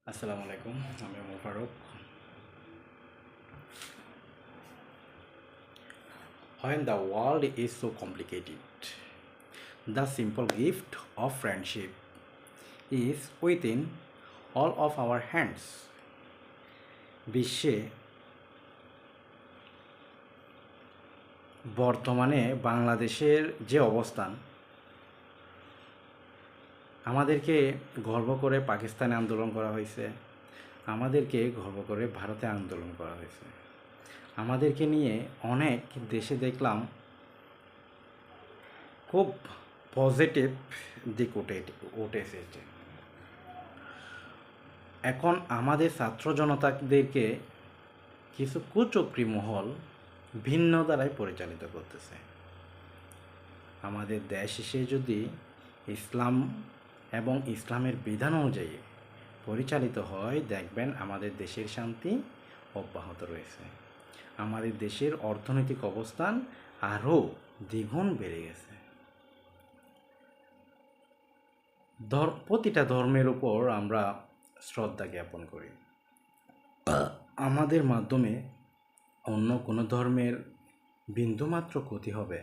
আসসালামু আলাইকুম, আমি মোফারুক। When the world is so complicated, the simple gift of friendship is within all of our hands. বিশ্বে বর্তমানে বাংলাদেশের যে অবস্থান, আমাদেরকে গর্ব করে পাকিস্তানে আন্দোলন করা হয়েছে, আমাদেরকে গর্ব করে ভারতে আন্দোলন করা হয়েছে, আমাদেরকে নিয়ে অনেক দেশে দেখলাম খুব পজিটিভ দিক উঠেছে। এখন আমাদের ছাত্র জনতাদেরকে কিছু কুচক্রী মহল ভিন্ন দ্বারাই পরিচালিত করতেছে। আমাদের দেশ এসে যদি ইসলাম এবং ইসলামের বিধান অনুযায়ী পরিচালিত হয়, দেখবেন আমাদের দেশের শান্তি অব্যাহত রয়েছে। আমাদের দেশের অর্থনৈতিক অবস্থান আরও দ্বিগুণ বেড়ে গেছে। প্রতিটা ধর্মের উপর আমরা শ্রদ্ধা জ্ঞাপন করি। আমাদের মাধ্যমে অন্য কোনো ধর্মের বিন্দুমাত্র ক্ষতি হবে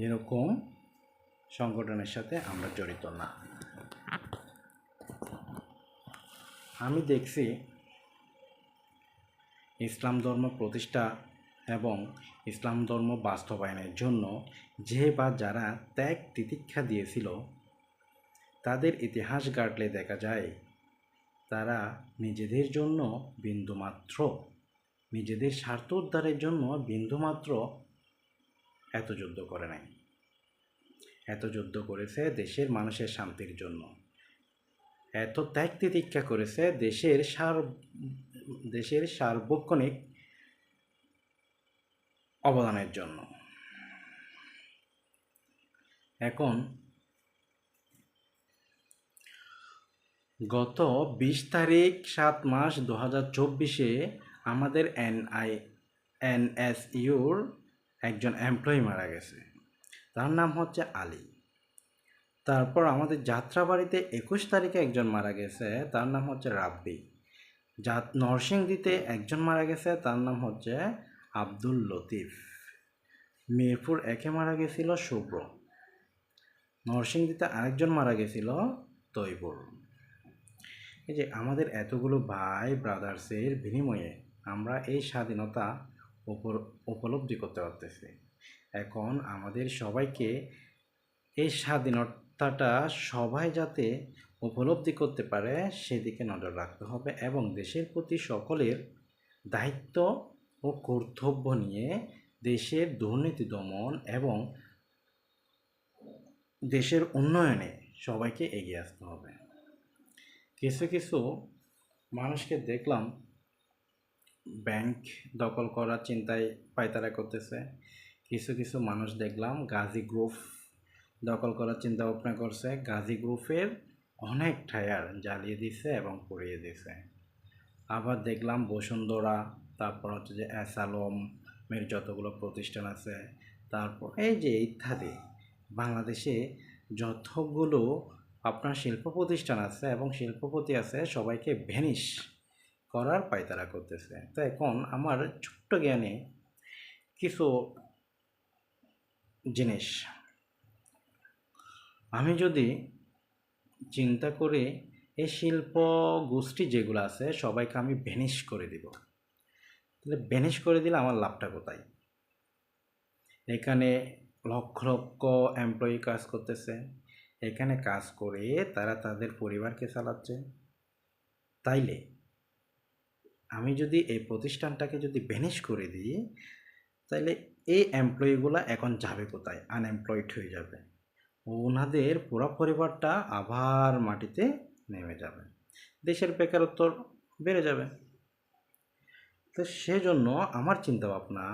এরকম সংগঠনের সাথে আমরা জড়িত না। আমি দেখছি ইসলাম ধর্ম প্রতিষ্ঠা এবং ইসলাম ধর্ম বাস্তবায়নের জন্য যে বা যারা ত্যাগ তিতিক্ষা দিয়েছিল, তাদের ইতিহাস ঘাঁটলে দেখা যায় তারা নিজেদের জন্য বিন্দুমাত্র, নিজেদের স্বার্থ উদ্ধারের জন্য বিন্দুমাত্র এত যুদ্ধ করে নাই। এত যুদ্ধ করেছে দেশের মানুষের শান্তির জন্য, এত ত্যাগ তিতিক্ষা করেছে দেশের সার্বক্ষণিক অবদানের জন্য। এখন গত 20 তারিখ 7 মাস 2024 আমাদের এনএসইউর একজন এমপ্লয়ি মারা গেছে। তার নাম হচ্ছে আলী। তারপর আমাদের যাত্রাবাড়িতে 21 তারিখে একজন মারা গেছে, তার নাম হচ্ছে রাব্বি। নরসিংদীতে একজন মারা গেছে, তার নাম হচ্ছে আব্দুল লতিফ। মিরপুর একে মারা গেছিল শুভ্র। নরসিংদীতে আরেকজন মারা গেছিল তৈবুর। এই যে আমাদের এতগুলো ভাই ব্রাদার্সের বিনিময়ে আমরা এই স্বাধীনতা উপলব্ধি করতে পারতেছি। এখন আমাদের সবাইকে এই স্বাধীনতাটা সবাই যাতে উপলব্ধি করতে পারে সেদিকে নজর রাখতে হবে এবং দেশের প্রতি সকলের দায়িত্ব ও কর্তব্য নিয়ে দেশের দুর্নীতি দমন এবং দেশের উন্নয়নে সবাইকে এগিয়ে আসতে হবে। কিছু কিছু মানুষকে দেখলাম ব্যাংক দখল করার চিন্তায় পায়তারা করতেছে। কিছু কিছু মানুষ দেখলাম গাজী গ্রুপ দখল করার চিন্তা ভাবনা করছে। গাজী গ্রুপের অনেক টায়ার জ্বালিয়ে দিছে এবং পুড়িয়ে দিছে। আবার দেখলাম বসুন্ধরা, তারপর হচ্ছে যে এসালমের যতগুলো প্রতিষ্ঠান আছে, তারপর এই যে ইত্যাদি বাংলাদেশে যতগুলো আপনার শিল্প প্রতিষ্ঠান আছে এবং শিল্পপতি আছে, সবাইকে ভ্যানিশ করার পায়তারা করতেছে। তো এখন আমার ছোট্ট জ্ঞানে কিছু জিনিস আমি যদি চিন্তা করে এই শিল্প গোষ্ঠী যেগুলো আছে সবাইকে আমি ভ্যানিশ করে দিব, তাহলে ভ্যানিশ করে দিলে আমার লাভটা কোথায়? এখানে লক্ষ লক্ষ এমপ্লয়ি কাজ করতেছে, এখানে কাজ করে তারা তাদের পরিবারকে চালাচ্ছে। তাইলে আমি যদি এই প্রতিষ্ঠানটাকে যদি ভ্যানিশ করে দিই, তাহলে এই এমপ্লয়িগুলো এখন যাবে কোথায়? আনএমপ্লয়েড হয়ে যাবে। ওনাদের পুরো পরিবারটা আবার মাটিতে নেমে যাবে, দেশের বেকারত্ব বেড়ে যাবে। তো সেজন্য আমার চিন্তা ভাবনা,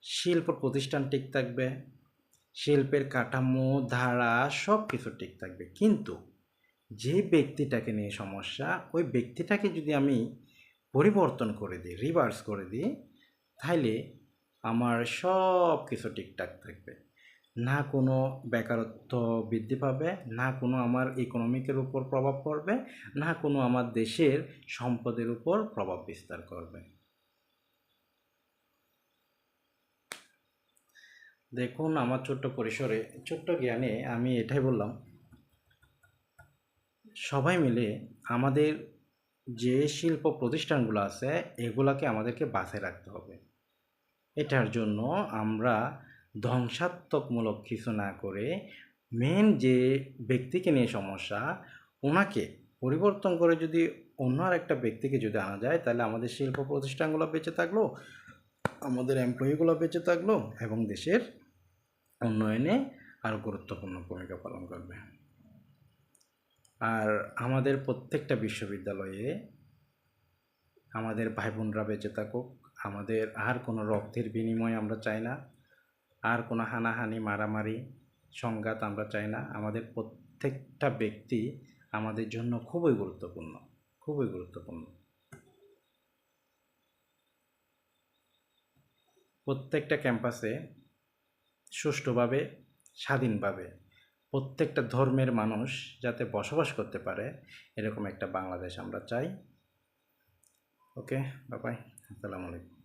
শিল্প প্রতিষ্ঠান ঠিক থাকবে, শিল্পের কাঠামো ধারা সব কিছু ঠিক থাকবে, কিন্তু যে ব্যক্তিটাকে নিয়ে সমস্যা, ওই ব্যক্তিটাকে যদি আমি পরিবর্তন করে দিই, রিভার্স করে দিই, তাহলে আমার সব কিছু ঠিকঠাক থাকবে। না কোনো বেকারত্ব বৃদ্ধি পাবে, না কোনো আমার ইকোনমিকের উপর প্রভাব পড়বে, না কোনো আমার দেশের সম্পদের উপর প্রভাব বিস্তার করবে। দেখুন, আমার ছোট্ট পরিসরে ছোট্ট জ্ঞানে আমি এটাই বললাম, সবাই মিলে আমাদের যে শিল্প প্রতিষ্ঠানগুলো আছে এগুলাকে আমাদেরকে বাঁচায় রাখতে হবে। এটার জন্য আমরা ধ্বংসাত্মকমূলক কিছু না করে মেন যে ব্যক্তিকে নিয়ে সমস্যা ওনাকে পরিবর্তন করে যদি অন্য আর একটা ব্যক্তিকে যদি আনা যায়, তাহলে আমাদের শিল্প প্রতিষ্ঠানগুলো বেঁচে থাকলো, আমাদের এমপ্লয়িগুলো বেঁচে থাকলো এবং দেশের উন্নয়নে আরও গুরুত্বপূর্ণ ভূমিকা পালন করবে। আর আমাদের প্রত্যেকটা বিশ্ববিদ্যালয়ে আমাদের ভাই বোনরা বেঁচে থাকুক, আমাদের আর কোনো রক্তের বিনিময় আমরা চাই না, আর কোনো হানাহানি মারামারি সংঘাত আমরা চাই না। আমাদের প্রত্যেকটা ব্যক্তি আমাদের জন্য খুবই গুরুত্বপূর্ণ, খুবই গুরুত্বপূর্ণ। প্রত্যেকটা ক্যাম্পাসে সুষ্ঠুভাবে স্বাধীনভাবে প্রত্যেকটা ধর্মের মানুষ যাতে বসবাস করতে পারে এরকম একটা বাংলাদেশ আমরা চাই। ওকে, বাই বাই, আসসালামু আলাইকুম।